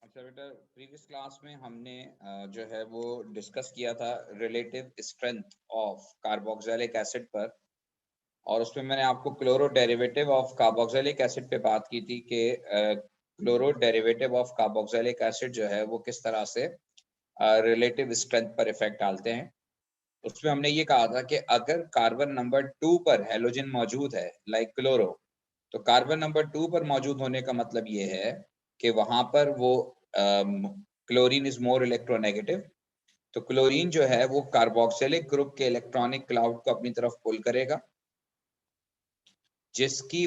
अच्छा बेटा, previous class में हमने जो है वो डिस्कस किया था relative strength of carboxylic acid पर, और उसमें मैंने आपको chloro derivative of carboxylic acid पे बात की थी कि chloro derivative of carboxylic acid जो है वो किस तरह से रिलेटिव स्ट्रेंथ पर इफेक्ट डालते हैं। उसमें हमने ये कहा था कि अगर कार्बन नंबर 2 पर हेलोजन मौजूद है लाइक क्लोरो, तो कार्बन नंबर 2 पर मौजूद होने का मतलब ये है कि वहां पर वो क्लोरीन इज मोर इलेक्ट्रोनेगेटिव। तो क्लोरीन जो है वो कार्बोक्सिलिक ग्रुप के इलेक्ट्रॉनिक क्लाउड को अपनी तरफ पुल करेगा, जिसकी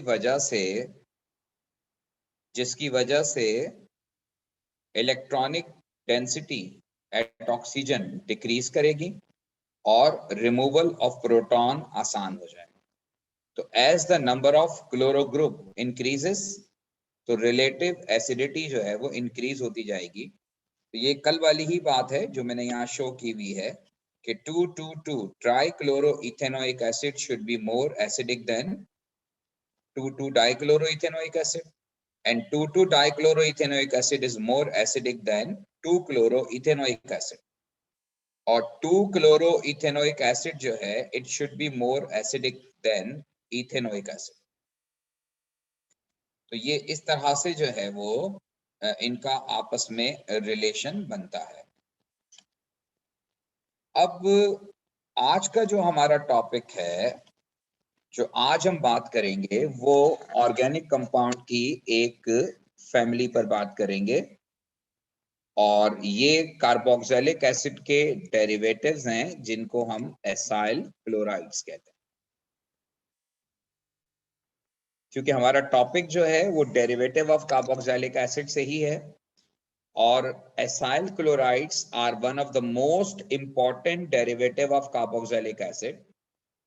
वजह से electronic density at oxygen decrease करेगी और रिमूवल ऑफ प्रोटॉन आसान हो जाएगा। तो as the number of chloro group increases, तो रिलेटिव एसिडिटी जो है वो इंक्रीज होती जाएगी। तो ये कल वाली ही बात है जो मैंने यहाँ शो की हुई है कि 2,2,2 trichloroethanoic acid should be more acidic than 2,2-dichloroethanoic acid, and 2,2-dichloroethanoic acid is more acidic than 2-chloroethanoic acid. और 2-chloroethanoic acid जो है it should be more acidic than ethanoic acid. तो ये इस तरह से जो है वो इनका आपस में रिलेशन बनता है। अब आज का जो हमारा टॉपिक है, जो आज हम बात करेंगे, वो ऑर्गेनिक कंपाउंड की एक फैमिली पर बात करेंगे, और ये कार्बोक्सिलिक एसिड के डेरिवेटिव्स हैं जिनको हम एसाइल क्लोराइड्स कहते हैं। क्योंकि हमारा टॉपिक जो है वो डेरिवेटिव ऑफ कार्बोक्सिलिक एसिड से ही है, और acyl chlorides are one of the most important derivative of carboxylic acid.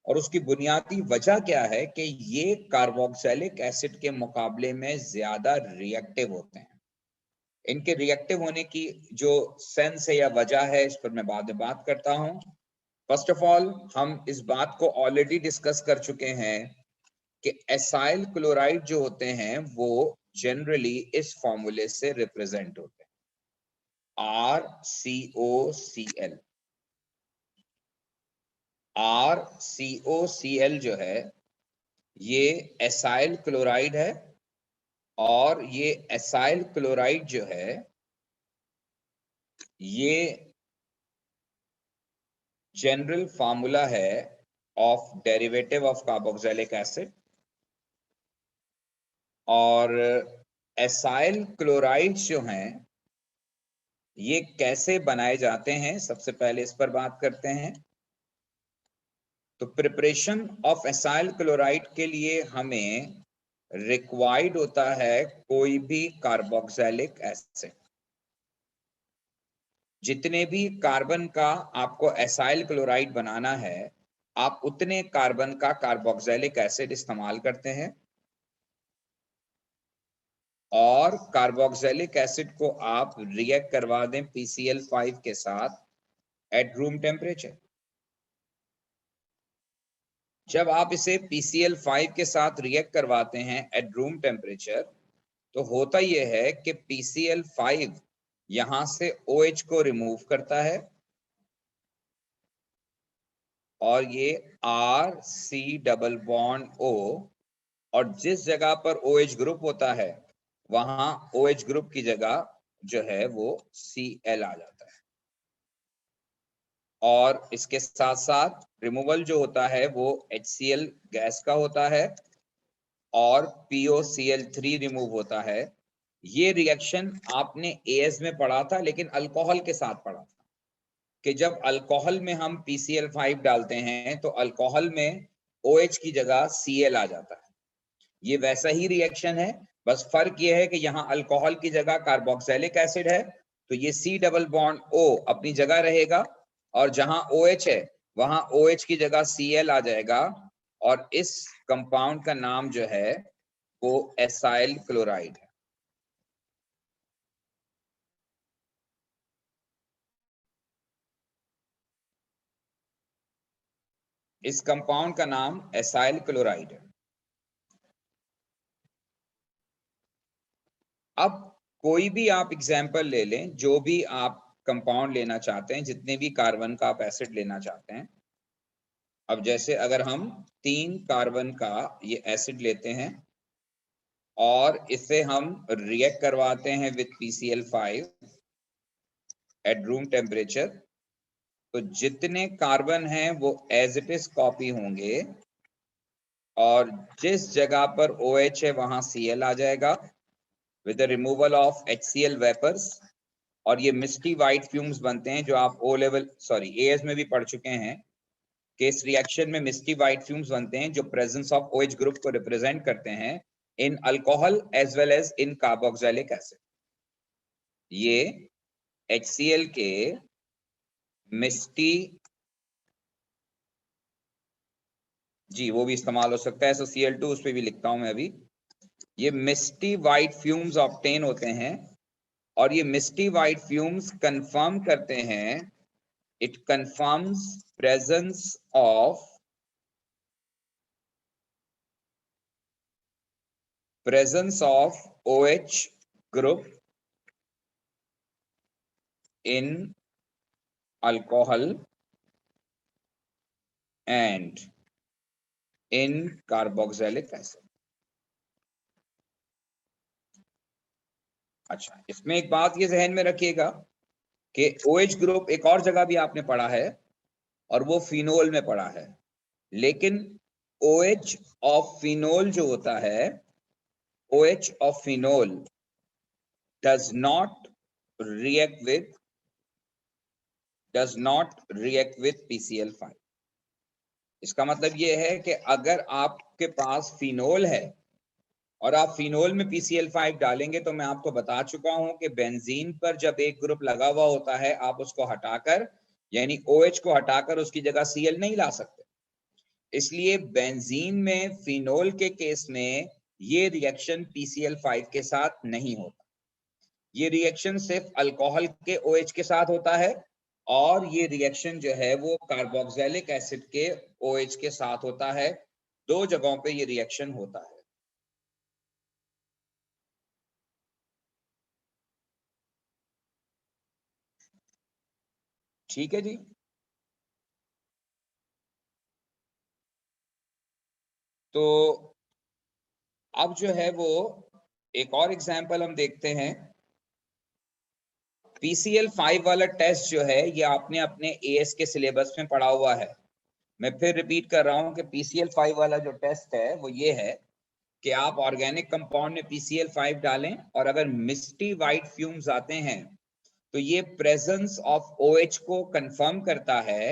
और उसकी बुनियादी वजह क्या है कि ये कार्बोक्सिलिक एसिड के मुकाबले में ज्यादा रिएक्टिव होते हैं। इनके रिएक्टिव होने की जो सेंस है या वजह है, इस पर मैं बाद में बात करता हूं। फर्स्ट ऑफ ऑल, हम इस बात को ऑलरेडी डिस्कस कर चुके हैं कि एसाइल क्लोराइड जो होते हैं वो जनरली इस फॉर्मूले से रिप्रेजेंट होते हैं, RCOCl। RCOCl जो है ये एसाइल क्लोराइड है, और ये एसाइल क्लोराइड जो है ये जनरल फार्मूला है of derivative of carboxylic acid. और एसाइल क्लोराइड्स जो हैं ये कैसे बनाए जाते हैं, सबसे पहले इस पर बात करते हैं। तो प्रिपरेशन ऑफ एसाइल क्लोराइड के लिए हमें रिक्वायर्ड होता है कोई भी कार्बोक्सिलिक एसिड। जितने भी कार्बन का आपको एसाइल क्लोराइड बनाना है, आप उतने कार्बन का कार्बोक्सिलिक एसिड इस्तेमाल करते हैं, और कार्बोक्सिलिक एसिड को आप रिएक्ट करवा दें PCl5 के साथ एट रूम टेम्परेचर। जब आप इसे PCl5 के साथ रिएक्ट करवाते हैं एट रूम टेम्परेचर, तो होता यह है कि PCl5 यहां से OH को रिमूव करता है, और ये RC डबल बॉन्ड O, और जिस जगह पर OH ग्रुप होता है वहां OH ग्रुप की जगह जो है वो Cl आ जाता है। और इसके साथ साथ रिमूवल जो होता है वो HCl गैस का होता है, और POCl3 रिमूव होता है। ये रिएक्शन आपने AS में पढ़ा था, लेकिन अल्कोहल के साथ पढ़ा था कि जब अल्कोहल में हम PCl5 डालते हैं तो अल्कोहल में OH की जगह Cl आ जाता है। ये वैसा ही रिएक्शन है, बस फर्क ये है कि यहाँ अल्कोहल की जगह कार्बोक्सिलिक एसिड है, तो ये C डबल बॉन्ड O अपनी जगह रहेगा, और जहां OH है वहां OH की जगह Cl आ जाएगा, और इस कंपाउंड का नाम जो है वो एसाइल क्लोराइड है। इस कंपाउंड का नाम एसाइल क्लोराइड है। अब कोई भी आप एग्जाम्पल ले लें, जो भी आप कंपाउंड लेना चाहते हैं, जितने भी कार्बन का आप एसिड लेना चाहते हैं। अब जैसे अगर हम 3 कार्बन का ये एसिड लेते हैं और इसे हम रिएक्ट करवाते हैं with PCl5 at room temperature, तो जितने कार्बन हैं वो एज इट इज कॉपी होंगे और जिस जगह पर OH है वहां Cl आ जाएगा with the removal of HCl vapours, और ये मिस्टी वाइट फ्यूम्स बनते हैं जो आप AS में भी पढ़ चुके हैं कि इस रिएक्शन में मिस्टी वाइट फ्यूम्स बनते हैं जो प्रेजेंस ऑफ OH ग्रुप को रिप्रेजेंट करते हैं in alcohol as well as in carboxylic acid. ये HCl के मिस्टी, जी वो भी इस्तेमाल हो सकता है, सो Cl2 उस पर भी लिखता हूं मैं अभी। ये मिस्टी वाइट फ्यूम्स ऑब्टेन होते हैं और ये मिस्टी वाइट फ्यूम्स कंफर्म करते हैं, it confirms presence of OH group in alcohol and in carboxylic acid। अच्छा, इसमें एक बात ये जहन में रखिएगा कि OH ग्रुप एक और जगह भी आपने पढ़ा है और वो फिनोल में पढ़ा है, लेकिन OH ऑफ फिनोल जो होता है, OH of phenol does not react with PCl5। इसका मतलब ये है कि अगर आपके पास फिनोल है और आप फिनोल में PCl5 डालेंगे, तो मैं आपको बता चुका हूं कि बेंजीन पर जब एक ग्रुप लगा हुआ होता है, आप उसको हटाकर यानी OH को हटाकर उसकी जगह Cl नहीं ला सकते। इसलिए बेंजीन में फिनोल के केस में ये रिएक्शन PCl5 के साथ नहीं होता। ये रिएक्शन सिर्फ अल्कोहल के OH के साथ होता है और ये रिएक्शन जो है वो कार्बोक्सिलिक एसिड के OH के साथ होता है। 2 जगहों पे ये रिएक्शन होता है। ठीक है जी। तो अब जो है वो एक और एग्जांपल हम देखते हैं। PCl5 वाला टेस्ट जो है ये आपने अपने AS के सिलेबस में पढ़ा हुआ है। मैं फिर रिपीट कर रहा हूं कि PCl5 वाला जो टेस्ट है वो ये है कि आप ऑर्गेनिक कंपाउंड में PCl5 डालें और अगर मिस्टी वाइट फ्यूम्स आते हैं तो ये प्रेजेंस ऑफ OH को कंफर्म करता है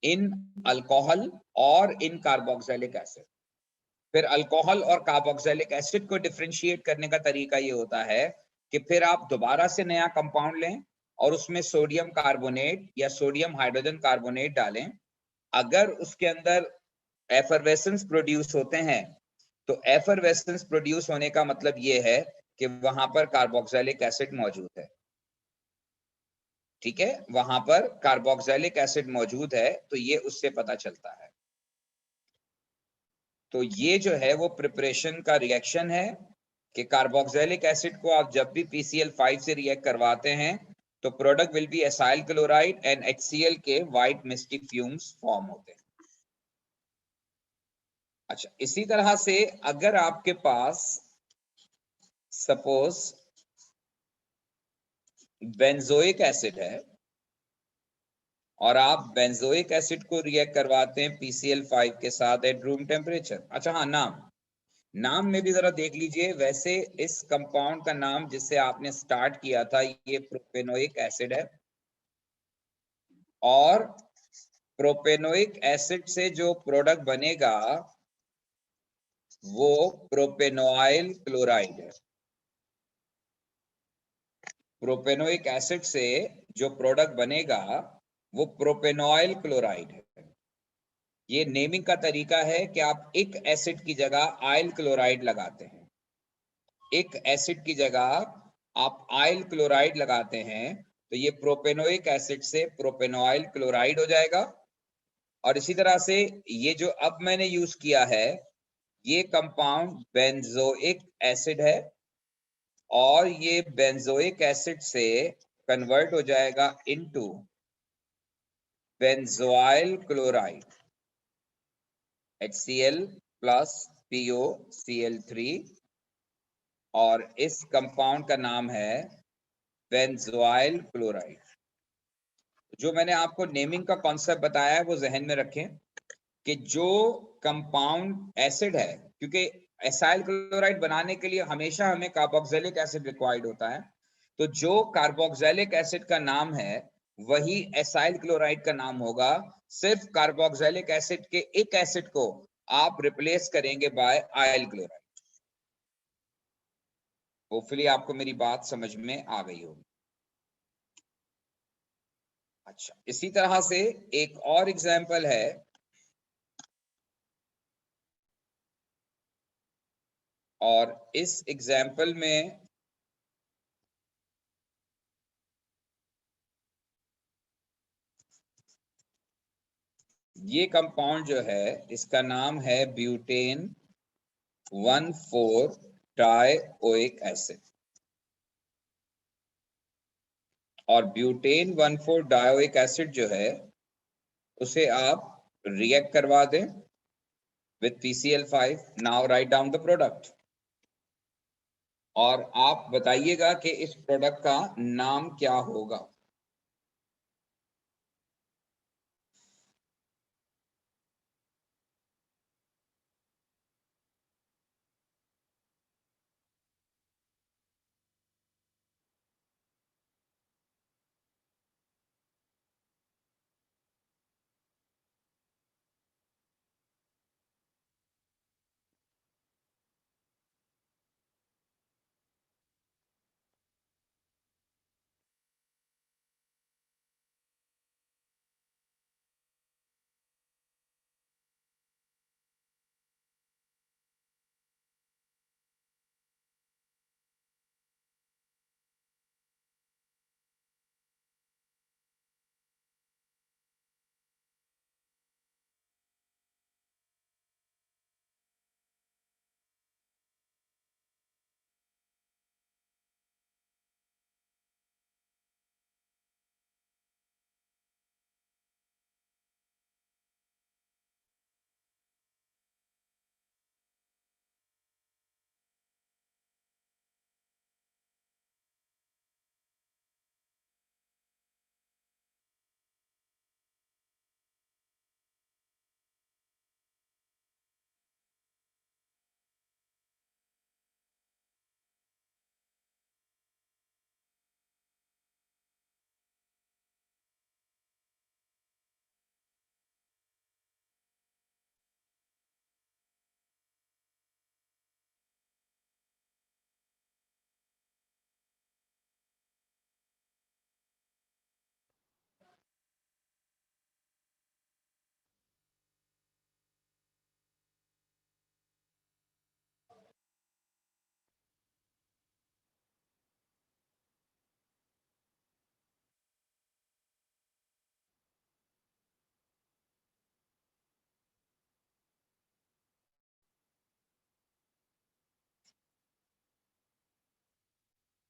इन अल्कोहल और इन कार्बोक्सिलिक एसिड। फिर अल्कोहल और कार्बोक्सिलिक एसिड को डिफरेंशिएट करने का तरीका ये होता है कि फिर आप दोबारा से नया कंपाउंड लें और उसमें सोडियम कार्बोनेट या सोडियम हाइड्रोजन कार्बोनेट डालें। अगर उसके अंदर एफरवेसेंस प्रोड्यूस होते हैं तो एफरवेसेंस प्रोड्यूस होने का मतलब ये है कि वहां पर कार्बोक्सिलिक एसिड मौजूद है। ठीक है, वहां पर कार्बोक्सिलिक एसिड मौजूद है, तो ये उससे पता चलता है। तो ये जो है वो प्रिपरेशन का रिएक्शन है कि कार्बोक्सिलिक एसिड को आप जब भी PCl5 से रिएक्ट करवाते हैं तो product will be acyl chloride and HCl के व्हाइट मिस्टी फ्यूम्स फॉर्म होते हैं। अच्छा, इसी तरह से अगर आपके पास सपोज बेंजोइक एसिड है और आप बेंजोइक एसिड को रिएक्ट करवाते हैं PCl5 के साथ एट रूम टेम्परेचर। अच्छा हाँ, नाम में भी जरा देख लीजिए। वैसे इस कंपाउंड का नाम जिससे आपने स्टार्ट किया था ये प्रोपेनोइक एसिड है और प्रोपेनोइक एसिड से जो प्रोडक्ट बनेगा वो प्रोपेनोइल क्लोराइड है। प्रोपेनोइक एसिड से जो प्रोडक्ट बनेगा वो प्रोपेनोइल क्लोराइड है। ये नेमिंग का तरीका है कि आप एक एसिड की जगह आयल क्लोराइड लगाते हैं। एक एसिड की जगह आप आयल क्लोराइड लगाते हैं तो ये प्रोपेनोइक एसिड से प्रोपेनोइल क्लोराइड हो जाएगा। और इसी तरह से ये जो अब मैंने यूज किया है ये कंपाउंड बेंजोइक एसिड है और ये बेंजोइक एसिड से कन्वर्ट हो जाएगा into benzoyl chloride HCl plus PoCl3 और इस कंपाउंड का नाम है बेंजोइल क्लोराइड। जो मैंने आपको नेमिंग का कॉन्सेप्ट बताया है वो जहन में रखें कि जो कंपाउंड एसिड है, क्योंकि एसाइल क्लोराइड बनाने के लिए हमेशा हमें कार्बोक्सिलिक एसिड रिक्वायर्ड होता है, तो जो कार्बोक्सिलिक एसिड का नाम है वही एसाइल क्लोराइड का नाम होगा। सिर्फ कार्बोक्सिलिक एसिड के एक एसिड को आप रिप्लेस करेंगे बाय आयल क्लोराइड। होपफुली आपको मेरी बात समझ में आ गई होगी। अच्छा, इसी तरह से एक और एग्जांपल है, और इस एग्जांपल में ये कंपाउंड जो है इसका नाम है ब्यूटेन 1,4 डाइओइक एसिड। और ब्यूटेन 1,4 डाइओइक एसिड जो है उसे आप रिएक्ट करवा दें with PCl5। Now write down the product और आप बताइएगा कि इस प्रोडक्ट का नाम क्या होगा।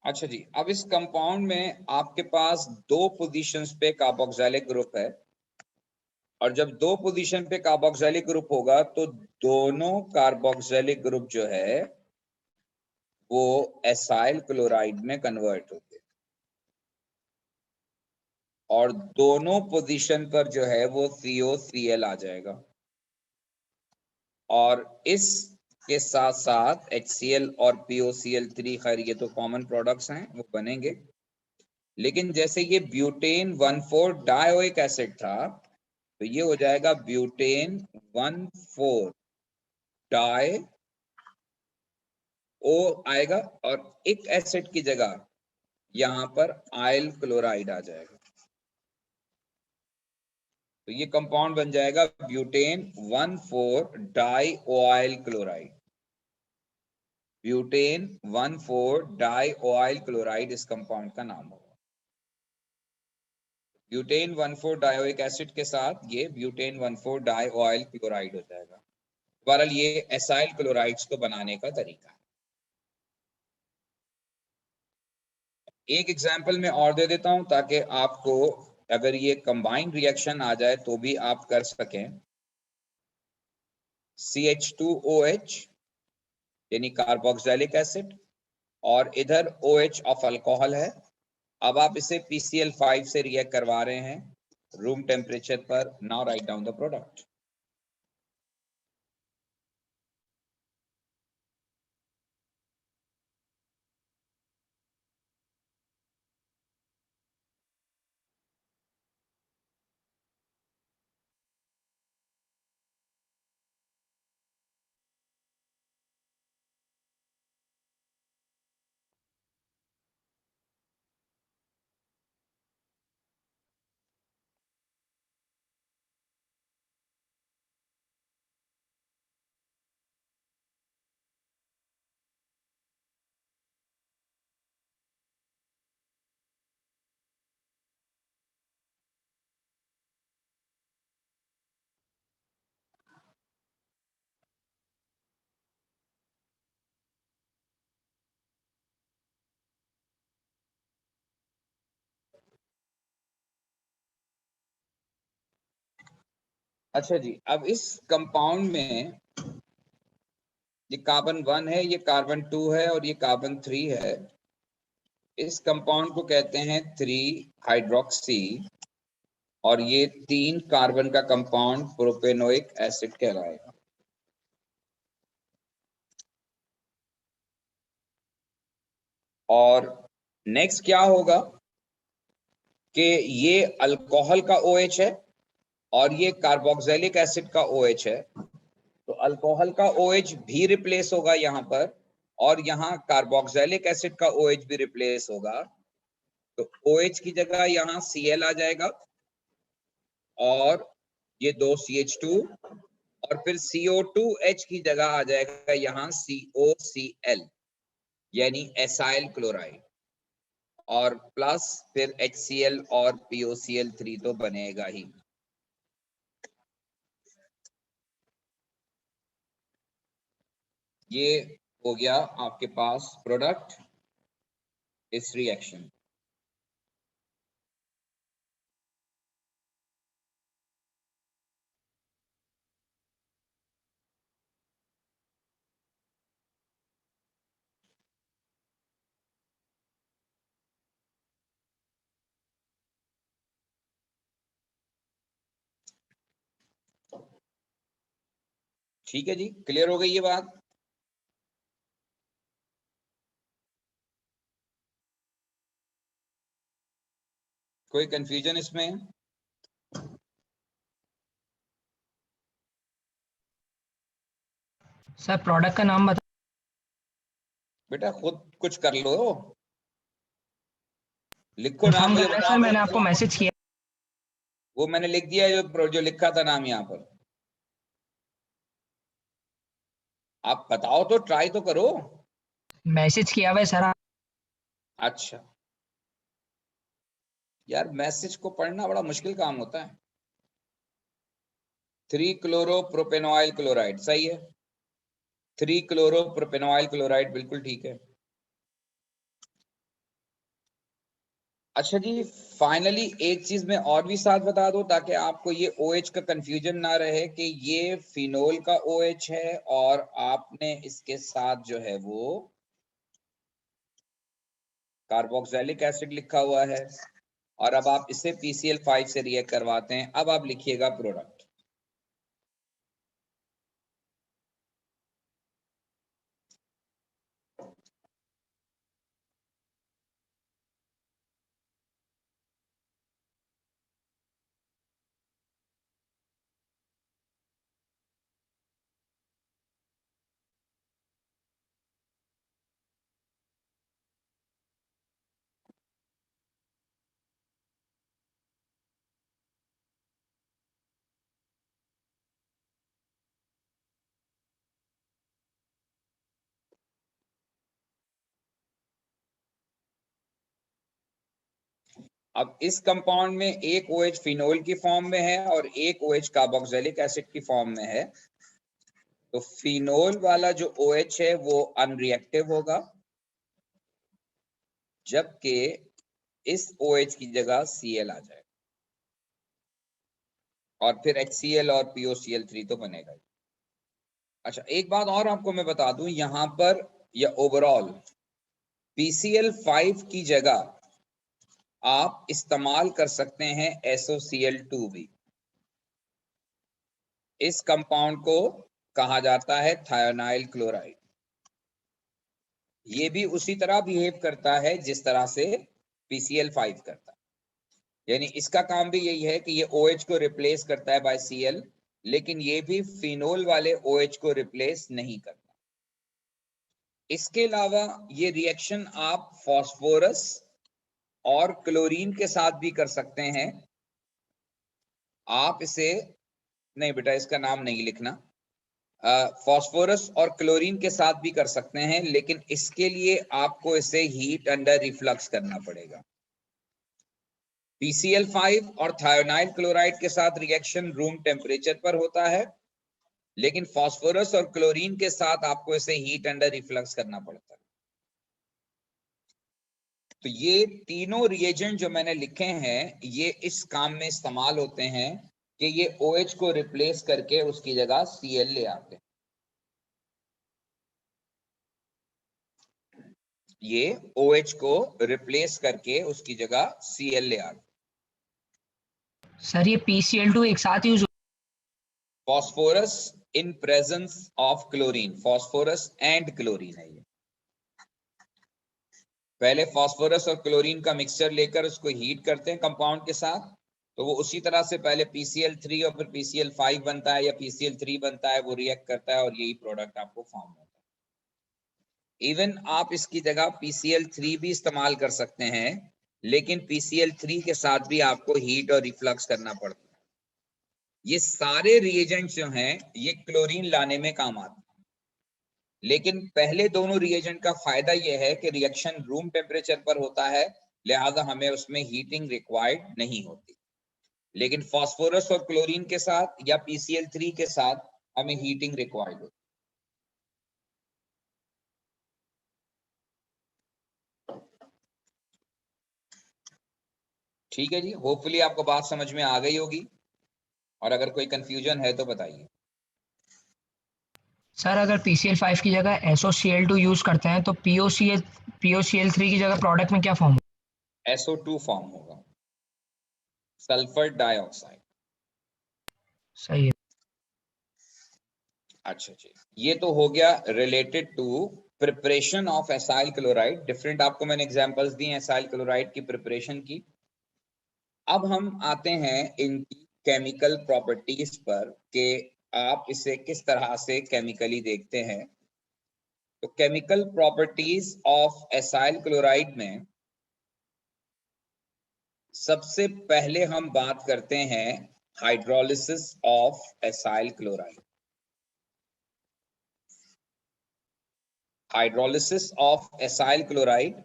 अच्छा जी, अब इस कंपाउंड में आपके पास दो पोजीशंस पे कार्बोक्सिलिक ग्रुप है, और जब दो पोजीशन पे कार्बोक्सिलिक ग्रुप होगा तो दोनों कार्बोक्सिलिक ग्रुप जो है वो एसाइल क्लोराइड में कन्वर्ट होते हैं, और दोनों पोजीशन पर जो है वो COCl आ जाएगा। और इस के साथ साथ HCl और POCl3, खैर ये तो कॉमन प्रोडक्ट्स हैं, वो बनेंगे। लेकिन जैसे ये ब्यूटेन 1,4 डाइओइक एसिड था तो ये हो जाएगा ब्यूटेन 1,4 डाई ओ आएगा, और एक एसिड की जगह यहाँ पर आयल क्लोराइड आ जाएगा। तो ये कंपाउंड बन जाएगा ब्यूटेन 1,4 डाइओइल क्लोराइड। ब्यूटेन 1,4 डाइओइल क्लोराइड इस कंपाउंड का नाम होगा। ब्यूटेन 1,4 डाइओइक एसिड के साथ ये ब्यूटेन 1,4 डाइओइल क्लोराइड हो जाएगा। बहरहाल ये एसाइल क्लोराइड्स को बनाने का तरीका है। एक एग्जाम्पल में और दे देता हूं ताकि आपको अगर ये कंबाइंड रिएक्शन आ जाए तो भी आप कर सकें। CH2OH यानी कार्बोक्सिलिक एसिड और इधर OH ऑफ अल्कोहल है। अब आप इसे PCl5 से रिएक्ट करवा रहे हैं रूम टेम्परेचर पर। Now write down the product. अच्छा जी, अब इस कंपाउंड में ये कार्बन 1 है, ये कार्बन 2 है और ये कार्बन 3 है। इस कंपाउंड को कहते हैं 3 हाइड्रोक्सी और ये 3 कार्बन का कंपाउंड प्रोपेनोइक एसिड कहलाएगा। और नेक्स्ट क्या होगा कि ये अल्कोहल का OH है और ये कार्बोक्सिलिक एसिड का OH है, तो अल्कोहल का OH भी रिप्लेस होगा यहाँ पर और यहाँ कार्बोक्सिलिक एसिड का OH भी रिप्लेस होगा। तो OH की जगह यहाँ Cl आ जाएगा और ये 2 CH2 और फिर CO2H की जगह आ जाएगा यहाँ COCl यानी एसाइल क्लोराइड और प्लस फिर HCl और POCl3 तो बनेगा ही। ये हो गया आपके पास प्रोडक्ट इस रिएक्शन। ठीक है जी, क्लियर हो गई ये बात? कोई कंफ्यूजन इसमें? सर प्रोडक्ट का नाम बता। बेटा खुद कुछ कर लो, लिखो नाम, कंफर्म मुझे करना है बताओ। सर, मैंने आपको मैसेज किया। वो मैंने लिख दिया जो लिखा था नाम यहाँ पर। आप बताओ तो, ट्राई तो करो। मैसेज किया हुआ है सर। अच्छा यार, मैसेज को पढ़ना बड़ा मुश्किल काम होता है। 3 क्लोरोप्रोपेनॉइल क्लोराइड सही है, 3 क्लोरोप्रोपेनॉइल क्लोराइड बिल्कुल ठीक है। अच्छा जी, फाइनली एक चीज मैं और भी साथ बता दूं ताकि आपको ये OH का कंफ्यूजन ना रहे कि ये फिनोल का OH है और आपने इसके साथ जो है वो कार्बोक्सिलिक एसिड लिखा हुआ है और अब आप इसे PCl5 से रिएक्ट करवाते हैं। अब आप लिखिएगा प्रोडक्ट। अब इस कंपाउंड में एक OH फिनोल की फॉर्म में है और एक OH कार्बोक्सिलिक एसिड की फॉर्म में है। तो फिनोल वाला जो OH है वो अनरिएक्टिव होगा, जबकि इस OH की जगह Cl आ जाए और फिर HCl और POCl3 तो बनेगा। अच्छा, एक बात और आपको मैं बता दूं, यहां पर या ओवरऑल PCl5 की जगह आप इस्तेमाल कर सकते हैं SOCl2 भी। इस कंपाउंड को कहा जाता है थायोनाइल क्लोराइड। ये भी उसी तरह बिहेव करता है जिस तरह से PCl5 करता है, यानी इसका काम भी यही है कि ये OH को रिप्लेस करता है बाय Cl, लेकिन ये भी फिनोल वाले OH को रिप्लेस नहीं करता। इसके अलावा ये रिएक्शन आप फास्फोरस और क्लोरीन के साथ भी कर सकते हैं। आप इसे, नहीं बेटा इसका नाम नहीं लिखना, फास्फोरस और क्लोरीन के साथ भी कर सकते हैं, लेकिन इसके लिए आपको इसे हीट अंडर रिफ्लक्स करना पड़ेगा। PCl5 और थायोनाइल क्लोराइड के साथ रिएक्शन रूम टेम्परेचर पर होता है, लेकिन फास्फोरस और क्लोरीन के साथ आपको इसे हीट अंडर रिफ्लक्स करना पड़ता है। तो ये तीनों रिएजेंट जो मैंने लिखे हैं ये इस काम में इस्तेमाल होते हैं कि ये OH को रिप्लेस करके उसकी जगह Cl ले आते हैं। ये OH को रिप्लेस करके उसकी जगह Cl ले आते हैं। सर ये PCl2 एक साथ use phosphorus in presence of chlorine, phosphorus and chlorine है ये। पहले फास्फोरस और क्लोरीन का मिक्सचर लेकर उसको हीट करते हैं कंपाउंड के साथ, तो वो उसी तरह से पहले PCl3 और फिर PCl5 बनता है या PCl3 बनता है, वो रिएक्ट करता है और यही प्रोडक्ट आपको फॉर्म होता है। इवन आप इसकी जगह PCl3 भी इस्तेमाल कर सकते हैं, लेकिन PCl3 के साथ भी आपको हीट और रिफ्लक्स करना पड़ता है। ये सारे रिएजेंट्स जो हैं ये क्लोरीन लाने में काम आते हैं, लेकिन पहले दोनों रिएजेंट का फायदा यह है कि रिएक्शन रूम टेम्परेचर पर होता है, लिहाजा हमें उसमें हीटिंग रिक्वायर्ड नहीं होती। लेकिन फास्फोरस और क्लोरीन के साथ या PCl3 के साथ हमें हीटिंग रिक्वायर्ड होती है। ठीक है जी, होपफुली आपको बात समझ में आ गई होगी, और अगर कोई कंफ्यूजन है तो बताइए। सर अगर PCl5 की जगह SOCl2 यूज करते हैं तो POCl3 की जगह प्रोडक्ट में क्या फॉर्म होगा? SO2 फॉर्म होगा, सल्फर डाइऑक्साइड। सही है। अच्छा जी, ये तो हो गया related to preparation of acyl chloride. Different आपको मैंने एग्जांपल्स दिए एसाइल क्लोराइड की प्रिपरेशन की। अब हम आते हैं इनकी केमिकल प्रॉपर्टीज पर कि आप इसे किस तरह से केमिकली देखते हैं। तो chemical properties of acyl chloride में सबसे पहले हम बात करते हैं hydrolysis of acyl chloride. Hydrolysis of acyl chloride,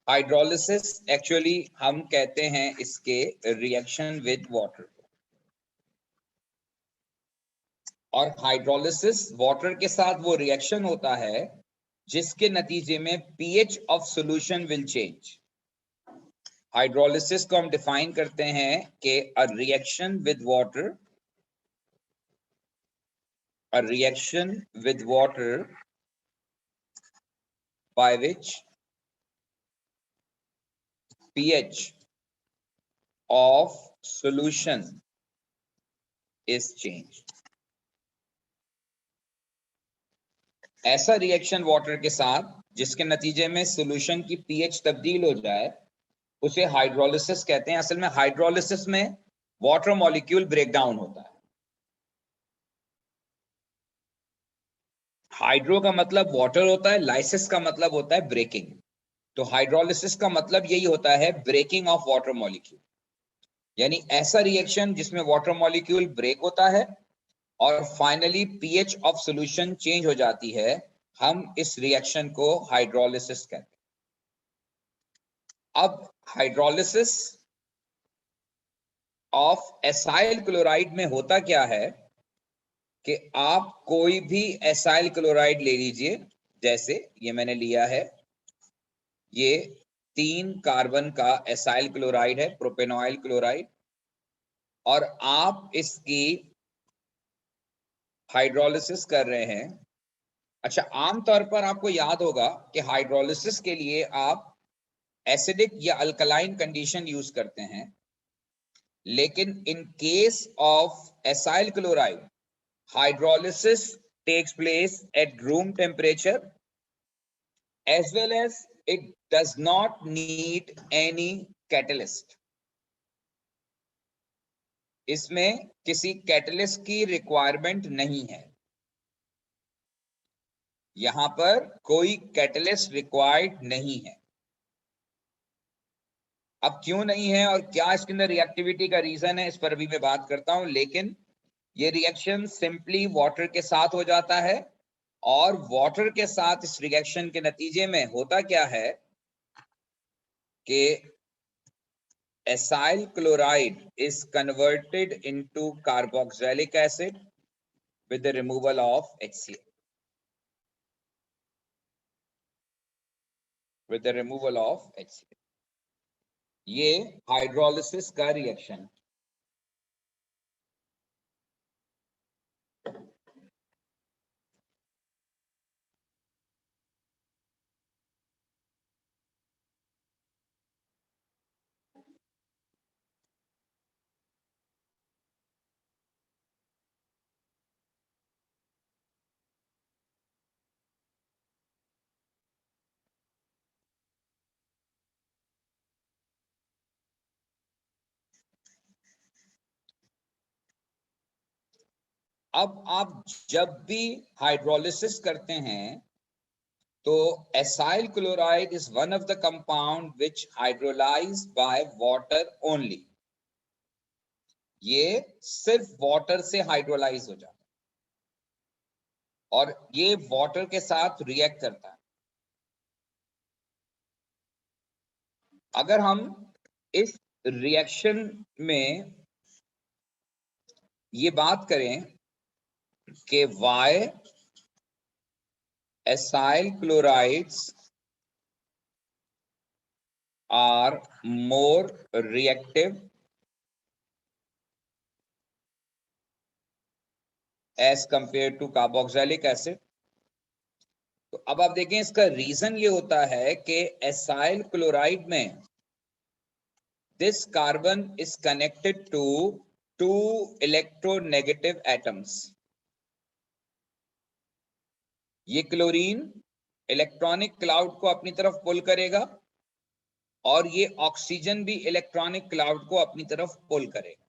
hydrolysis actually हम कहते हैं इसके रिएक्शन विद वाटर, और हाइड्रोलिसिस वाटर के साथ वो रिएक्शन होता है जिसके नतीजे में pH of solution will change. Hydrolysis को हम डिफाइन करते हैं कि a reaction with water, a reaction with water by which pH of solution is changed। ऐसा रिएक्शन वाटर के साथ जिसके नतीजे में सॉल्यूशन की pH तब्दील हो जाए उसे हाइड्रोलिसिस कहते हैं। असल में हाइड्रोलिसिस में वाटर मॉलिक्यूल ब्रेकडाउन होता है। हाइड्रो का मतलब वाटर होता है, लाइसिस का मतलब होता है ब्रेकिंग। तो हाइड्रोलिसिस का मतलब यही होता है, ब्रेकिंग ऑफ वाटर मॉलिक्यूल, यानी ऐसा रिएक्शन जिसमें वाटर मॉलिक्यूल ब्रेक होता है और finally pH of solution change हो जाती है, हम इस रिएक्शन को हाइड्रोलिसिस कहते हैं। अब हाइड्रोलिसिस ऑफ एसाइल क्लोराइड में होता क्या है कि आप कोई भी एसाइल क्लोराइड ले लीजिए, जैसे ये मैंने लिया है, ये 3 कार्बन का एसाइल क्लोराइड है, प्रोपेनॉइल क्लोराइड, और आप इसकी हाइड्रोलिसिस कर रहे हैं। अच्छा, आमतौर पर आपको याद होगा कि हाइड्रोलिसिस के लिए आप एसिडिक या अल्कलाइन कंडीशन यूज करते हैं, लेकिन in case of acyl chloride hydrolysis takes place at room temperature, as well as it does not need any catalyst. इसमें किसी कैटलिस्ट की रिक्वायरमेंट नहीं है, यहां पर कोई कैटलिस्ट रिक्वायर्ड नहीं है। अब क्यों नहीं है और क्या इसके अंदर रिएक्टिविटी का रीजन है, इस पर भी मैं बात करता हूं, लेकिन ये रिएक्शन सिंपली वाटर के साथ हो जाता है, और वाटर के साथ इस रिएक्शन के नतीजे में होता क्या है कि acyl chloride is converted into carboxylic acid with the removal of HCl. With the removal of HCl. ये हाइड्रोलिसिस का रिएक्शन। अब आप जब भी हाइड्रोलिसिस करते हैं तो acyl chloride is one of the compound which hydrolyse by water only. ये सिर्फ वाटर से हाइड्रोलाइज हो जाता है और ये वाटर के साथ रिएक्ट करता है। अगर हम इस रिएक्शन में ये बात करें कि why acyl chlorides are more reactive as compare to carboxylic acid, तो अब आप देखें इसका रीजन ये होता है कि एसाइल क्लोराइड में this carbon is connected to 2 electronegative atoms. ये क्लोरीन इलेक्ट्रॉनिक क्लाउड को अपनी तरफ पुल करेगा और ये ऑक्सीजन भी इलेक्ट्रॉनिक क्लाउड को अपनी तरफ पुल करेगा।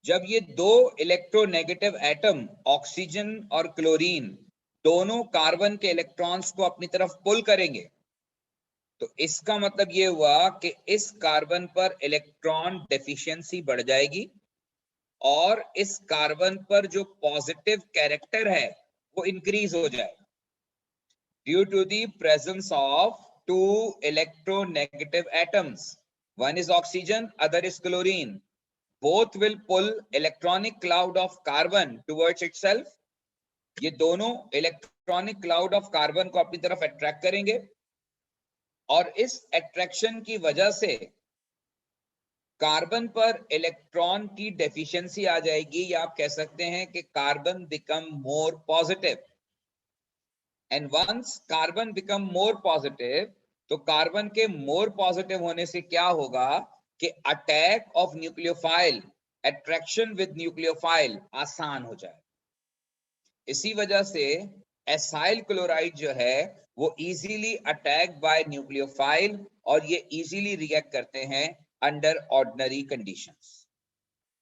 जब ये 2 इलेक्ट्रोनेगेटिव एटम ऑक्सीजन और क्लोरीन दोनों कार्बन के इलेक्ट्रॉन्स को अपनी तरफ पुल करेंगे, तो इसका मतलब ये हुआ कि इस कार्बन पर इलेक्ट्रॉन डेफिशिएंसी बढ़ जाएगी और इस कार्बन पर जो पॉजिटिव कैरेक्टर है वो इंक्रीज हो जाएगा due to the presence of 2 electronegative atoms. One is oxygen, other is chlorine. Both will pull electronic cloud of carbon towards itself. ये दोनों इलेक्ट्रॉनिक क्लाउड ऑफ कार्बन को अपनी तरफ अट्रैक्ट करेंगे और इस अट्रैक्शन की वजह से कार्बन पर इलेक्ट्रॉन की डेफिशिएंसी आ जाएगी, या आप कह सकते हैं कि carbon become more positive. And once carbon become more positive, तो कार्बन के मोर पॉजिटिव होने से क्या होगा कि attack of nucleophile, attraction with nucleophile आसान हो जाए। इसी वजह से एसाइल क्लोराइड जो है वो इजीली अटैक बाय न्यूक्लियोफाइल और ये इजीली रिएक्ट करते हैं अंडर ऑर्डिनरी कंडीशंस।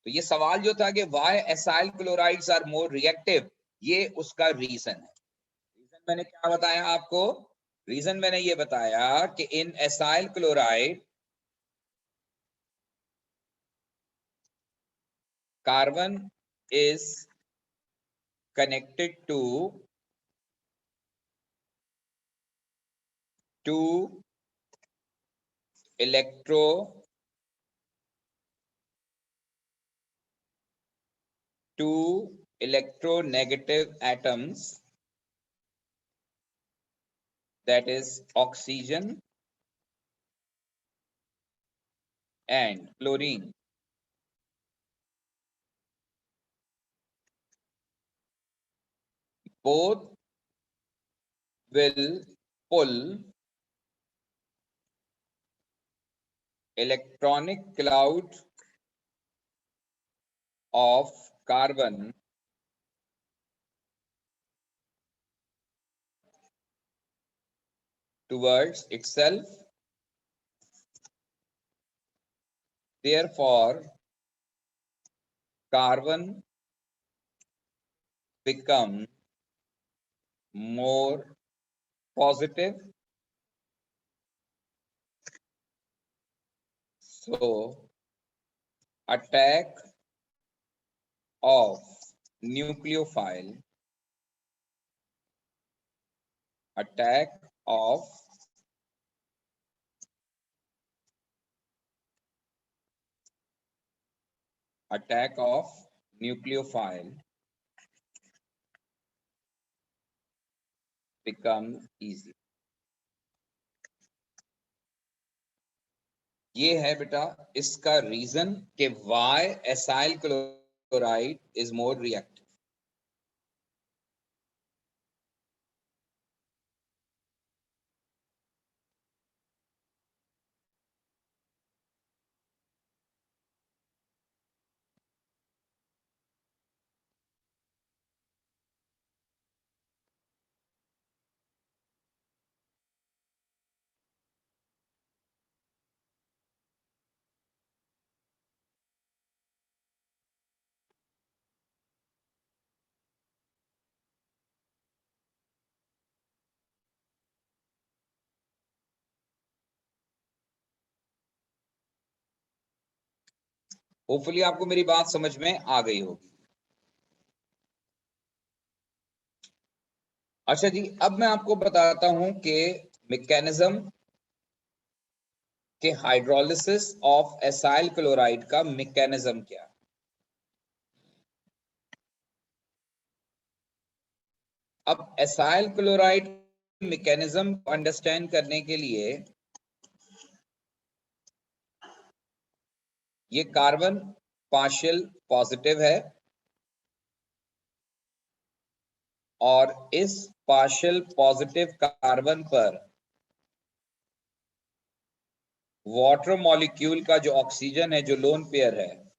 तो ये सवाल जो था कि why acyl chlorides are more reactive, ये उसका रीजन है। रीजन मैंने क्या बताया आपको? रीजन मैंने ये बताया कि in acyl chloride carbon is connected to 2 electronegative atoms, that is oxygen and chlorine both will pull electronic cloud of carbon towards itself. Therefore, carbon become more positive. So, attack of nucleophile, attack of nucleophile become easy. ये है बेटा इसका reason कि why acyl chloride is more reactive. Hopefully आपको मेरी बात समझ में आ गई होगी। अच्छा जी, अब मैं आपको बताता हूं कि मैकेनिज्म के हाइड्रोलिसिस ऑफ एसाइल क्लोराइड का मैकेनिज्म क्या है। अब एसाइल क्लोराइड मैकेनिज्म को अंडरस्टैंड करने के लिए ये कार्बन पार्शियल पॉजिटिव है और इस पार्शियल पॉजिटिव कार्बन पर वाटर मॉलिक्यूल का जो ऑक्सीजन है, जो लोन पेयर है,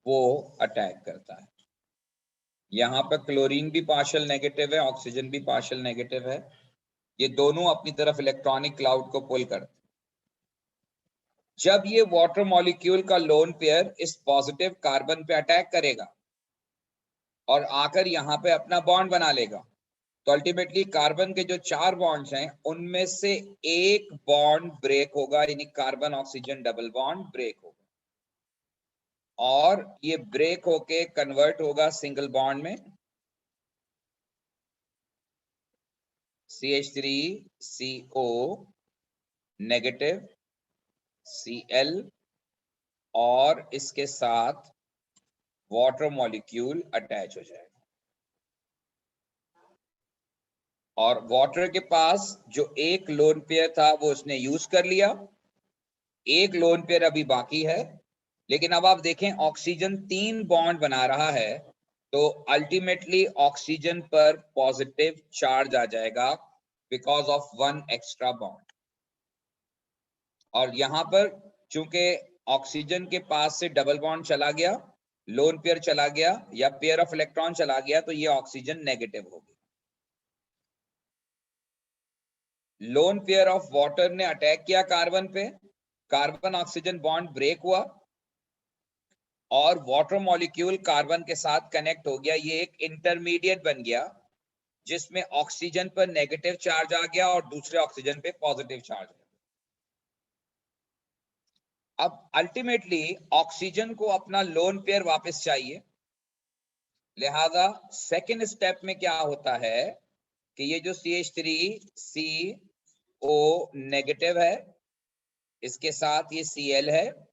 वो अटैक करता है। यहाँ पर क्लोरीन भी पार्शियल नेगेटिव है, ऑक्सीजन भी पार्शियल नेगेटिव है। ये दोनों अपनी तरफ इलेक्ट्रॉनिक क्लाउड को पुल करते हैं। जब ये वाटर मॉलिक्यूल का लोन पेयर इस पॉजिटिव कार्बन पे अटैक करेगा और आकर यहाँ पे अपना बॉन्ड बना लेगा, तो अल्टीमेटली कार्बन के जो 4 बॉन्ड्स हैं उनमें से एक बॉन्ड ब्रेक होगा, यानी carbon oxygen double bond break होगा और ये ब्रेक होके कन्वर्ट होगा सिंगल बॉन्ड में CH3CO नेगेटिव Cl और इसके साथ वाटर मॉलिक्यूल अटैच हो जाएगा और वाटर के पास जो एक लोन पेयर था वो उसने यूज कर लिया, एक लोन पेयर अभी बाकी है। लेकिन अब आप देखें ऑक्सीजन 3 बॉन्ड बना रहा है, तो अल्टीमेटली ऑक्सीजन पर पॉजिटिव चार्ज आ जाएगा बिकॉज ऑफ 1 एक्स्ट्रा बॉन्ड। और यहां पर चूंकि ऑक्सीजन के पास से डबल बॉन्ड चला गया, लोन पेयर चला गया या पेयर ऑफ इलेक्ट्रॉन चला गया, तो ये ऑक्सीजन नेगेटिव हो गया। लोन पेयर ऑफ वाटर ने अटैक किया कार्बन पे, कार्बन ऑक्सीजन बॉन्ड ब्रेक हुआ और वाटर मॉलिक्यूल कार्बन के साथ कनेक्ट हो गया। ये एक इंटरमीडिएट बन गया जिसमें ऑक्सीजन पर नेगेटिव चार्ज आ गया और दूसरे ऑक्सीजन पे पॉजिटिव चार्ज आ गया। अब अल्टीमेटली ऑक्सीजन को अपना लोन पेयर वापस चाहिए, लिहाजा सेकेंड स्टेप में क्या होता है कि ये जो CH3CO नेगेटिव है, इसके साथ ये Cl है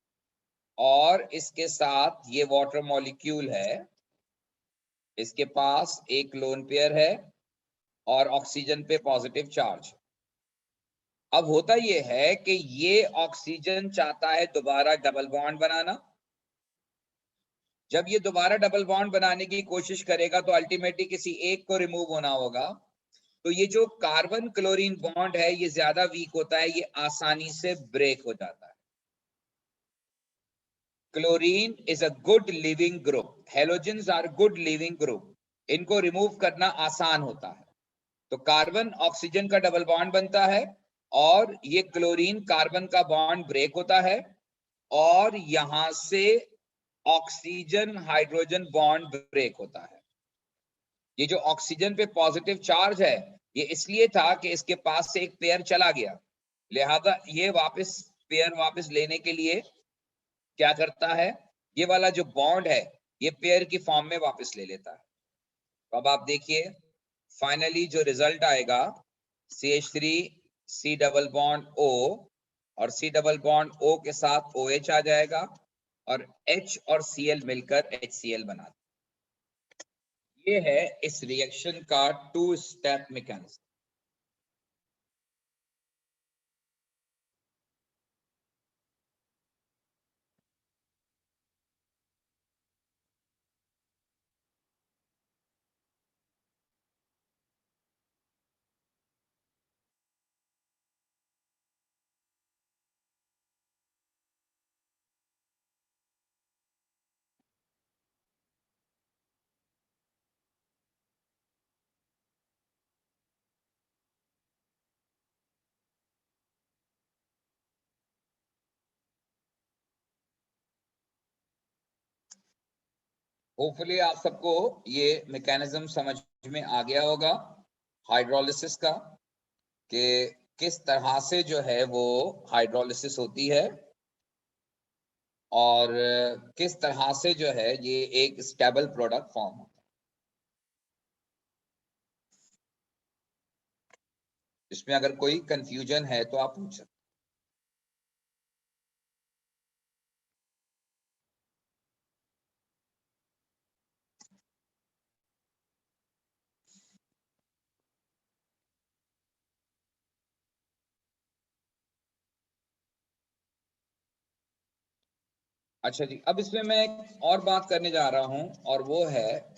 और इसके साथ ये वाटर मॉलिक्यूल है, इसके पास एक लोन पेयर है और ऑक्सीजन पे पॉजिटिव चार्ज। अब होता ये है कि ये ऑक्सीजन चाहता है दोबारा डबल बॉन्ड बनाना। जब ये दोबारा डबल बॉन्ड बनाने की कोशिश करेगा तो अल्टीमेटली किसी एक को रिमूव होना होगा। तो ये जो कार्बन क्लोरीन बॉन्ड है ये ज्यादा वीक होता है, ये आसानी से ब्रेक हो जाता है। Chlorine is a good leaving group, halogens are good leaving group, इनको रिमूव करना आसान होता है। तो कार्बन ऑक्सीजन का डबल बॉन्ड बनता है और ये क्लोरीन कार्बन का बॉन्ड ब्रेक होता है और यहां से ऑक्सीजन हाइड्रोजन बॉन्ड ब्रेक होता है। ये जो ऑक्सीजन पे पॉजिटिव चार्ज है ये इसलिए था कि इसके पास से एक पेयर चला गया, लिहाजा ये वापस पेयर वापस लेने के लिए क्या करता है, ये वाला जो बॉन्ड है ये पेयर की फॉर्म में वापस ले लेता है। तो अब आप देखिए फाइनली जो रिजल्ट आएगा CH3 C double bond O और C डबल बॉन्ड O के साथ OH आ जाएगा और H और Cl मिलकर HCl बना देगा। ये है इस रिएक्शन का 2 स्टेप मैकेनिज्म। होपफुली आप सबको ये मैकेनिज्म समझ में आ गया होगा हाइड्रोलिसिस का, कि किस तरह से जो है वो हाइड्रोलिसिस होती है और किस तरह से जो है ये एक स्टेबल प्रोडक्ट फॉर्म होता है। इसमें अगर कोई कंफ्यूजन है तो आप पूछ सकते। अच्छा जी, अब इसमें मैं एक और बात करने जा रहा हूं और वो है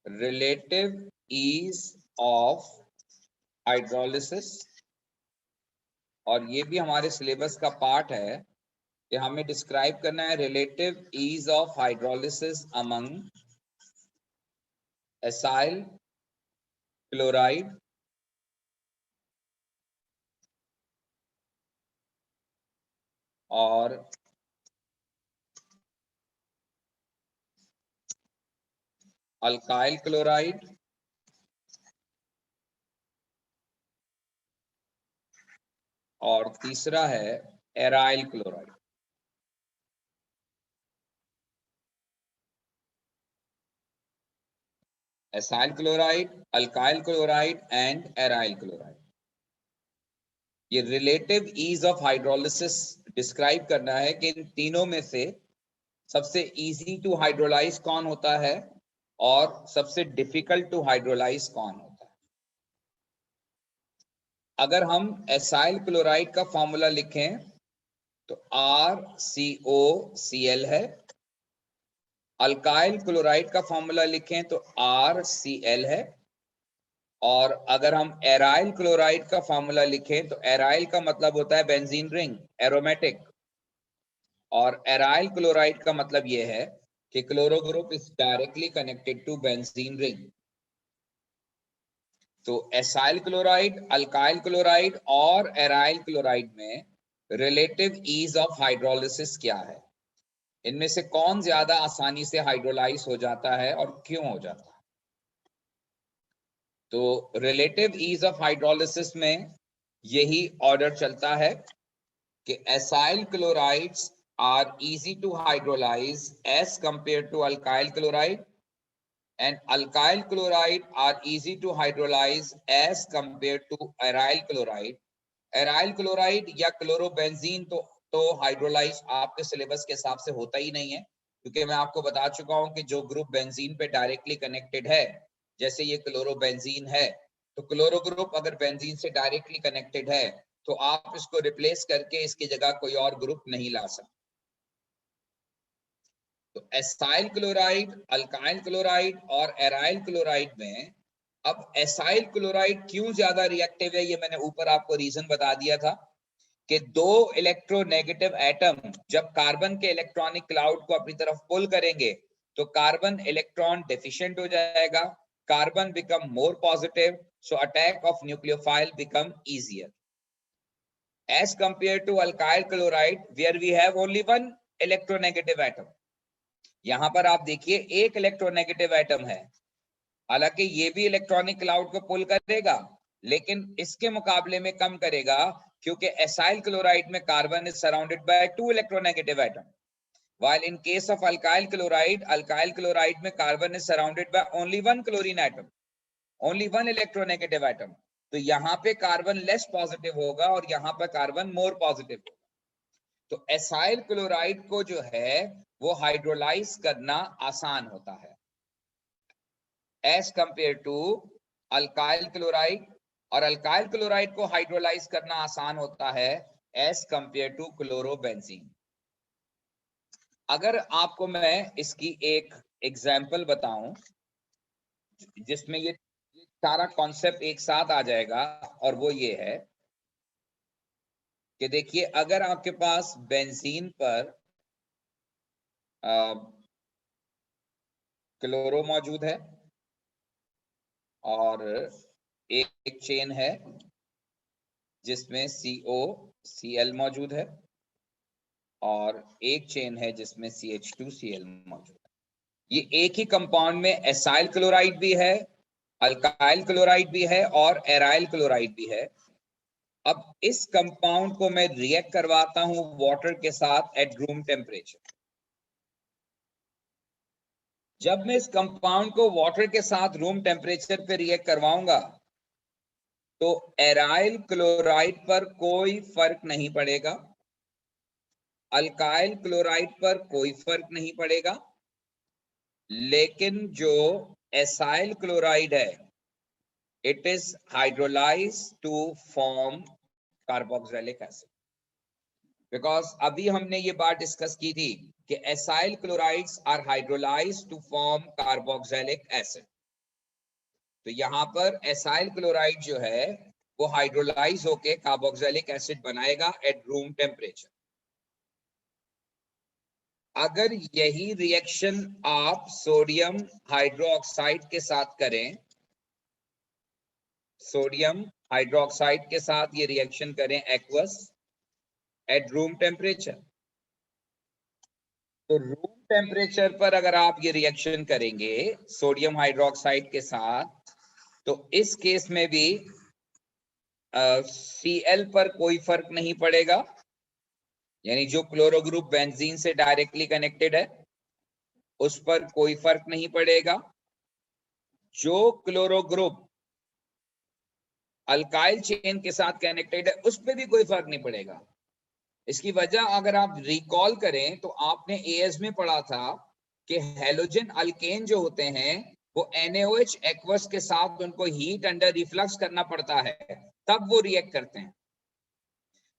रिलेटिव ईज ऑफ हाइड्रोलिसिस। और ये भी हमारे सिलेबस का पार्ट है कि हमें डिस्क्राइब करना है relative ease of hydrolysis among acyl chloride और अल्काइल क्लोराइड और तीसरा है aryl chloride. Acyl chloride, alkyl chloride and aryl chloride. ये relative ease of hydrolysis describe करना है कि इन तीनों में से सबसे इजी टू हाइड्रोलाइज कौन होता है और सबसे डिफिकल्ट टू हाइड्रोलाइज कौन होता है। अगर हम एसाइल क्लोराइड का फॉर्मूला लिखें तो RCOCl है। अल्काइल क्लोराइड का फॉर्मूला लिखें तो RCl है। और अगर हम एराइल क्लोराइड का फॉर्मूला लिखें तो एराइल का मतलब होता है बेंजीन रिंग, एरोमेटिक। और एराइल क्लोराइड का मतलब यह है कि chloro group is directly connected to benzene ring. तो एसाइल क्लोराइड, अल्काइल क्लोराइड और एराइल क्लोराइड में रिलेटिव ईज ऑफ हाइड्रोलिसिस क्या है, इनमें से कौन ज्यादा आसानी से हाइड्रोलाइज हो जाता है और क्यों हो जाता है। तो रिलेटिव ईज ऑफ हाइड्रोलिसिस में यही ऑर्डर चलता है कि acyl chlorides are easy to hydrolyze as compared to alkyl chloride and alkyl chloride are easy to hydrolyze as compared to aryl chloride. aryl chloride या क्लोरोबेंजीन तो hydrolyse आपके syllabus के हिसाब से होता ही नहीं है, क्योंकि मैं आपको बता चुका हूं कि जो ग्रुप बेंजीन पे डायरेक्टली कनेक्टेड है, जैसे ये क्लोरोबेंजीन है, तो क्लोरो ग्रुप अगर बेंजीन से डायरेक्टली कनेक्टेड है तो आप इसको रिप्लेस करके इसकी जगह कोई और ग्रुप नहीं ला सकते। तो एसाइल क्लोराइड, अल्काइल क्लोराइड और एराइल क्लोराइड में, अब एसाइल क्लोराइड क्यों ज्यादा रिएक्टिव है, ये मैंने ऊपर आपको रीजन बता दिया था कि दो इलेक्ट्रोनेगेटिव एटम जब कार्बन के इलेक्ट्रॉनिक क्लाउड को अपनी तरफ पुल करेंगे तो कार्बन इलेक्ट्रॉन डेफिशिएंट हो जाएगा, carbon become more positive, so attack of nucleophile become easier as compared to alkyl chloride where we have only one electronegative atom। यहां पर आप देखिए एक इलेक्ट्रोनेगेटिव एटम है, हालांकि ये भी इलेक्ट्रॉनिक क्लाउड को पुल करेगा लेकिन इसके मुकाबले में कम करेगा, क्योंकि एसाइल क्लोराइड में carbon is surrounded by two electronegative atom, while in case of alkyl chloride में carbon is surrounded by only one chlorine atom, only one electronegative atom. तो यहाँ पे कार्बन लेस पॉजिटिव होगा और यहाँ पे कार्बन मोर पॉजिटिव होगा। तो एसाइल क्लोराइड को जो है वो हाइड्रोलाइज करना आसान होता है as compare to alkyl chloride, और अल्काइल क्लोराइड को हाइड्रोलाइज करना आसान होता है एज कंपेयर टू क्लोरोबेंजीन। अगर आपको मैं इसकी एक एग्जाम्पल बताऊं जिसमें ये सारा कॉन्सेप्ट एक साथ आ जाएगा, और वो ये है कि देखिए अगर आपके पास बेंजीन पर क्लोरो मौजूद है और एक चेन है जिसमें COCl मौजूद है और एक चेन है जिसमें CH2Cl मौजूद है, ये एक ही कंपाउंड में एसाइल क्लोराइड भी है, अल्काइल क्लोराइड भी है और एराइल क्लोराइड भी है। अब इस कंपाउंड को मैं रिएक्ट करवाता हूं वाटर के साथ एट रूम टेम्परेचर। जब मैं इस कंपाउंड को वाटर के साथ रूम टेम्परेचर पे रिएक्ट करवाऊंगा तो एराइल क्लोराइड पर कोई फर्क नहीं पड़ेगा, अल्काइल क्लोराइड पर कोई फर्क नहीं पड़ेगा, लेकिन जो एसाइल क्लोराइड है it is hydrolysed to form carboxylic acid. Because अभी हमने ये बात डिस्कस की थी कि acyl chlorides are hydrolysed to form carboxylic acid. तो यहाँ पर एसाइल क्लोराइड जो है वो हाइड्रोलाइज होके कार्बोक्सिलिक एसिड बनाएगा एट रूम टेम्परेचर। अगर यही रिएक्शन आप सोडियम हाइड्रोक्साइड के साथ करें, सोडियम हाइड्रोक्साइड के साथ ये रिएक्शन करें एक्वस एट रूम टेम्परेचर, तो रूम टेम्परेचर पर अगर आप ये रिएक्शन करेंगे सोडियम हाइड्रोक्साइड के साथ तो इस केस में भी Cl पर कोई फर्क नहीं पड़ेगा, यानी जो क्लोरो ग्रुप बेंजीन से डायरेक्टली कनेक्टेड है उस पर कोई फर्क नहीं पड़ेगा, जो क्लोरो ग्रुप अल्काइल चेन के साथ कनेक्टेड है उस पर भी कोई फर्क नहीं पड़ेगा। इसकी वजह अगर आप रिकॉल करें तो आपने एएस में पढ़ा था कि हैलोजन अल्केन जो होते हैं वो NaOH एक्वस के साथ उनको हीट अंडर रिफ्लक्स करना पड़ता है तब वो रिएक्ट करते हैं।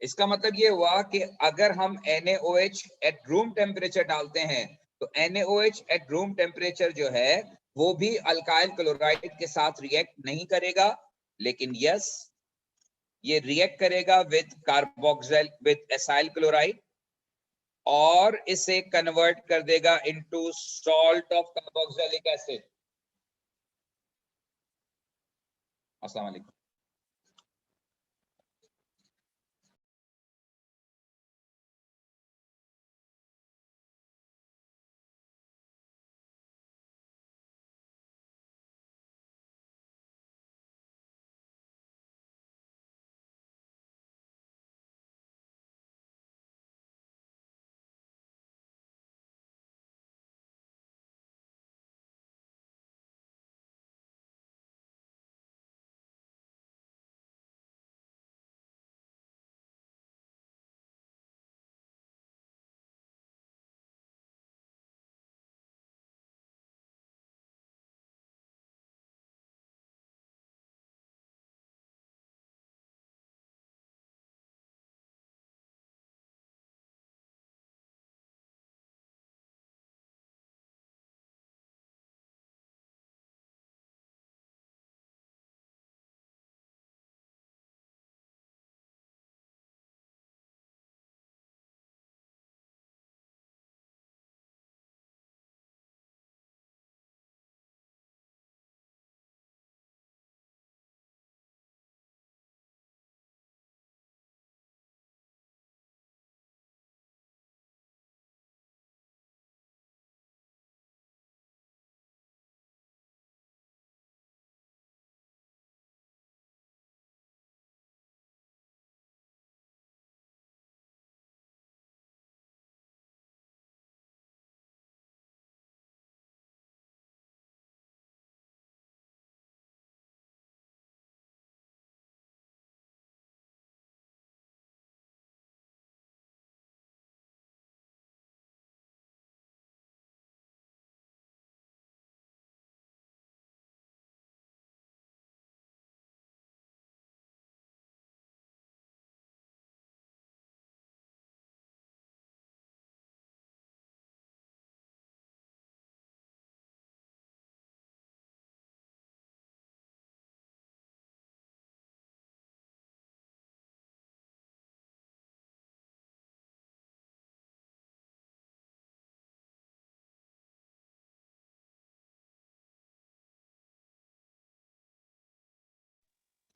इसका मतलब ये हुआ कि अगर हम NaOH एट रूम टेम्परेचर डालते हैं तो NaOH एट रूम टेम्परेचर जो है वो भी अल्काइल क्लोराइड के साथ रिएक्ट नहीं करेगा, लेकिन यस ये रिएक्ट करेगा with carboxyl with acyl chloride और इसे कन्वर्ट कर देगा into salt of carboxylic acid. अस्सलाम वालेकुम।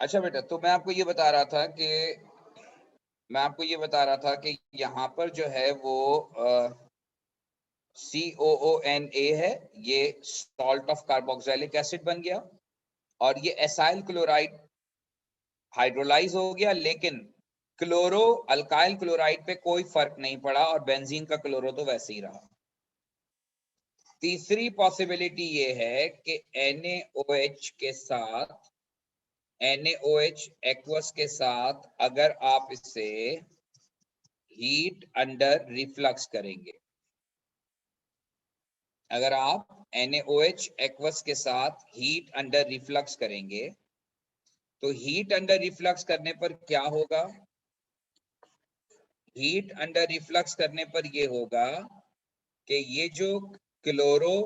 अच्छा बेटा, तो मैं आपको ये बता रहा था कि यहाँ पर जो है वो COONA है, ये सॉल्ट ऑफ कार्बोक्सिलिक एसिड बन गया, और ये एसाइल क्लोराइड हाइड्रोलाइज हो गया, लेकिन क्लोरो अल्काइल क्लोराइड पे कोई फर्क नहीं पड़ा और बेंजीन का क्लोरो तो वैसे ही रहा। तीसरी पॉसिबिलिटी ये है कि NaOH के साथ, NaOH एक्वस के साथ अगर आप इसे हीट अंडर रिफ्लक्स करेंगे, अगर आप NaOH एक्वस के साथ हीट अंडर रिफ्लक्स करेंगे, तो हीट अंडर रिफ्लक्स करने पर क्या होगा? हीट अंडर रिफ्लक्स करने पर ये होगा कि ये जो क्लोरो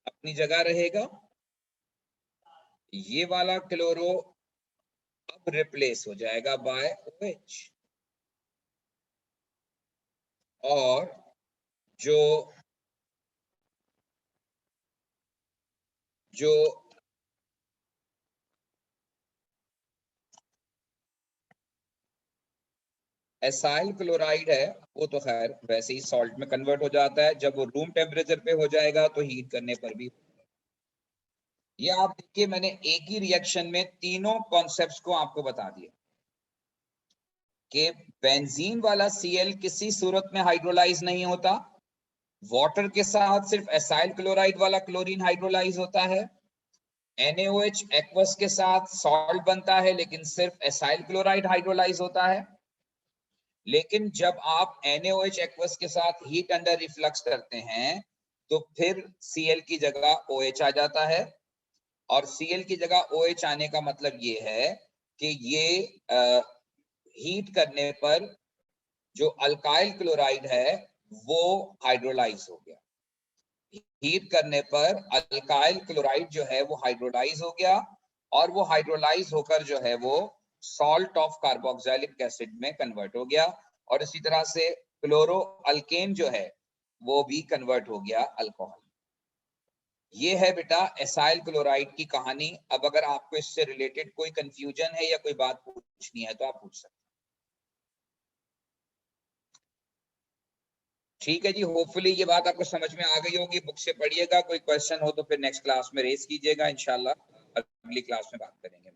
अपनी जगह रहेगा, ये वाला क्लोरो अब रिप्लेस हो जाएगा बाय OH, और जो जो एसाइल क्लोराइड है वो तो खैर वैसे ही सॉल्ट में कन्वर्ट हो जाता है, जब वो रूम टेम्परेचर पे हो जाएगा तो हीट करने पर भी। ये आप देखिए, मैंने एक ही रिएक्शन में तीनों कॉन्सेप्ट्स को आपको बता दिया कि बेंजीन वाला Cl किसी सूरत में हाइड्रोलाइज नहीं होता, वाटर के साथ सिर्फ एसाइल क्लोराइड वाला क्लोरीन हाइड्रोलाइज होता है, NaOH एक्वस के साथ सॉल्ट बनता है लेकिन सिर्फ एसाइल क्लोराइड हाइड्रोलाइज होता है। लेकिन जब आप NaOH एक्वस के साथ हीट अंडर रिफ्लक्स करते हैं तो फिर Cl की जगह OH आ जाता है, और Cl की जगह OH आने का मतलब ये है कि ये हीट करने पर जो अल्काइल क्लोराइड है वो हाइड्रोलाइज हो गया। हीट करने पर अल्काइल क्लोराइड जो है वो हाइड्रोलाइज हो गया, और वो हाइड्रोलाइज होकर जो है वो सॉल्ट ऑफ कार्बोक्सिलिक एसिड में कन्वर्ट हो गया, और इसी तरह से क्लोरो अल्केन जो है वो भी कन्वर्ट हो गया अल्कोहल। ये है बेटा एसाइल क्लोराइड की कहानी। अब अगर आपको इससे रिलेटेड कोई कंफ्यूजन है या कोई बात पूछनी है तो आप पूछ सकते हैं। ठीक है जी, होपफुली ये बात आपको समझ में आ गई होगी। बुक से पढ़िएगा, कोई क्वेश्चन हो तो फिर नेक्स्ट क्लास में रेज कीजिएगा, इंशाल्लाह अगली क्लास में बात करेंगे।